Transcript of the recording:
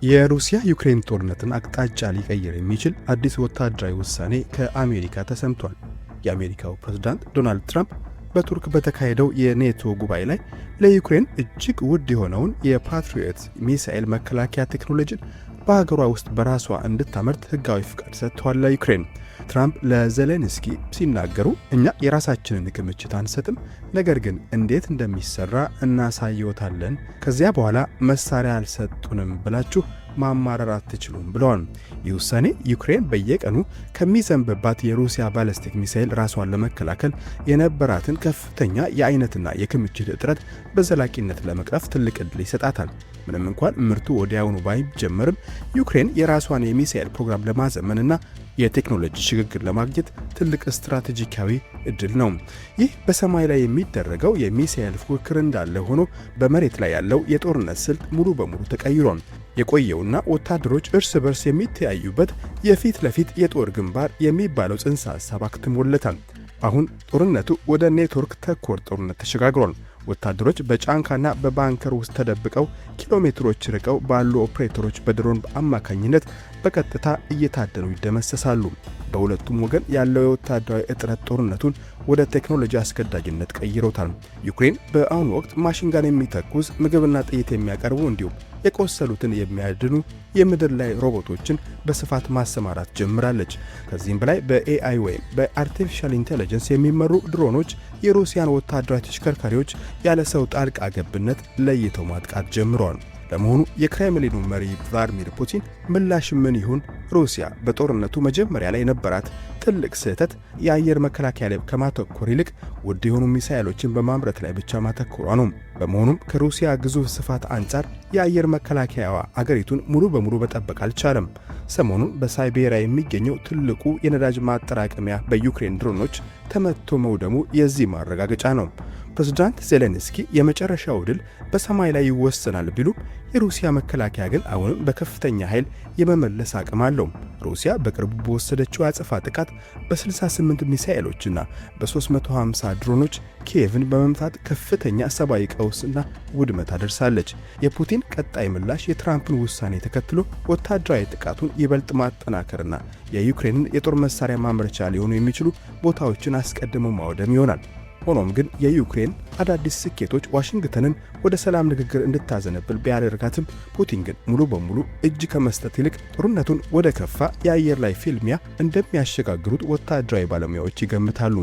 የሩሲያ ዩክሬን ጦርነትን አቅጣጫ ሊቀይር የሚችል አዲስ ወታደራዊ ውሳኔ ከአሜሪካ ተሰምቷል። የአሜሪካው ፕሬዝዳንት ዶናልድ ትራምፕ በቱርክ በተካሄደው የኔቶ ጉባኤ ላይ ለዩክሬን እጅግ ውድ የሆነውን የፓትሪዮት ሚሳኤል መከላከያ ቴክኖሎጂን በሀገሯ ውስጥ በራሷ እንድታመርት ህጋዊ ፍቃድ ሰጥተዋል ለዩክሬን። ትራምፕ ለዜሌንስኪ ሲናገሩ እኛ የራሳችንን ክምችት አንሰጥም፣ ነገር ግን እንዴት እንደሚሰራ እናሳየዎታለን፣ ከዚያ በኋላ መሳሪያ አልሰጡንም ብላችሁ ማማረር አትችሉም ብለዋል። ይህ ውሳኔ ዩክሬን በየቀኑ ከሚዘንብባት የሩሲያ ባለስቲክ ሚሳኤል ራሷን ለመከላከል የነበራትን ከፍተኛ የአይነትና የክምችት እጥረት በዘላቂነት ለመቅረፍ ትልቅ ዕድል ይሰጣታል። ምንም እንኳን ምርቱ ወዲያውኑ ባይጀመርም ዩክሬን የራሷን የሚሳኤል ፕሮግራም ለማዘመንና የቴክኖሎጂ ሽግግር ለማግኘት ትልቅ ስትራቴጂካዊ ዕድል ነው። ይህ በሰማይ ላይ የሚደረገው የሚሳኤል ፉክክር እንዳለ ሆኖ በመሬት ላይ ያለው የጦርነት ስልት ሙሉ በሙሉ ተቀይሯል። የቆየውና ወታደሮች እርስ በርስ የሚተያዩበት የፊት ለፊት የጦር ግንባር የሚባለው ጽንሰ ሐሳብ አክትሞለታል። አሁን ጦርነቱ ወደ ኔትወርክ ተኮር ጦርነት ተሸጋግሯል። ወታደሮች በጫንካና በባንከር ውስጥ ተደብቀው ኪሎሜትሮች ርቀው ባሉ ኦፕሬተሮች በድሮን አማካኝነት በቀጥታ እየታደኑ ይደመሰሳሉ። በሁለቱም ወገን ያለው የወታደራዊ እጥረት ጦርነቱን ወደ ቴክኖሎጂ አስገዳጅነት ቀይሮታል። ዩክሬን በአሁኑ ወቅት ማሽንጋን የሚተኩስ ምግብና ጥይት የሚያቀርቡ እንዲሁም የቆሰሉትን የሚያድኑ የምድር ላይ ሮቦቶችን በስፋት ማሰማራት ጀምራለች። ከዚህም በላይ በኤአይ ወይም በአርቲፊሻል ኢንቴሊጀንስ የሚመሩ ድሮኖች የሩሲያን ወታደራዊ ተሽከርካሪዎች ያለ ሰው ጣልቃ ገብነት ለይተው ማጥቃት ጀምረዋል። ለመሆኑ የክሬምሊኑ መሪ ቭላድሚር ፑቲን ምላሽ ምን ይሁን? ሩሲያ በጦርነቱ መጀመሪያ ላይ የነበራት ትልቅ ስህተት የአየር መከላከያ ላይ ከማተኮር ይልቅ ውድ የሆኑ ሚሳኤሎችን በማምረት ላይ ብቻ ማተኮሯ ነው። በመሆኑም ከሩሲያ ግዙፍ ስፋት አንጻር የአየር መከላከያዋ አገሪቱን ሙሉ በሙሉ መጠበቅ አልቻለም። ሰሞኑን በሳይቤሪያ የሚገኘው ትልቁ የነዳጅ ማጠራቀሚያ በዩክሬን ድሮኖች ተመቶ መውደሙ የዚህ ማረጋገጫ ነው። ፕሬዝዳንት ዜሌንስኪ የመጨረሻው ድል በሰማይ ላይ ይወሰናል ቢሉም የሩሲያ መከላከያ ግን አሁንም በከፍተኛ ኃይል የመመለስ አቅም አለው። ሩሲያ በቅርቡ በወሰደችው አጸፋ ጥቃት በ68 ሚሳኤሎችና በ350 ድሮኖች ኪየቭን በመምታት ከፍተኛ ሰብአዊ ቀውስና ውድመት አደርሳለች። የፑቲን ቀጣይ ምላሽ የትራምፕን ውሳኔ ተከትሎ ወታደራዊ ጥቃቱን ይበልጥ ማጠናከርና የዩክሬንን የጦር መሳሪያ ማምረቻ ሊሆኑ የሚችሉ ቦታዎችን አስቀድሞ ማውደም ይሆናል። ሆኖም ግን የዩክሬን አዳዲስ ስኬቶች ዋሽንግተንን ወደ ሰላም ንግግር እንድታዘነብል ቢያደርጋትም ፑቲን ግን ሙሉ በሙሉ እጅ ከመስጠት ይልቅ ጦርነቱን ወደ ከፋ የአየር ላይ ፍልሚያ እንደሚያሸጋግሩት ወታደራዊ ባለሙያዎች ይገምታሉ።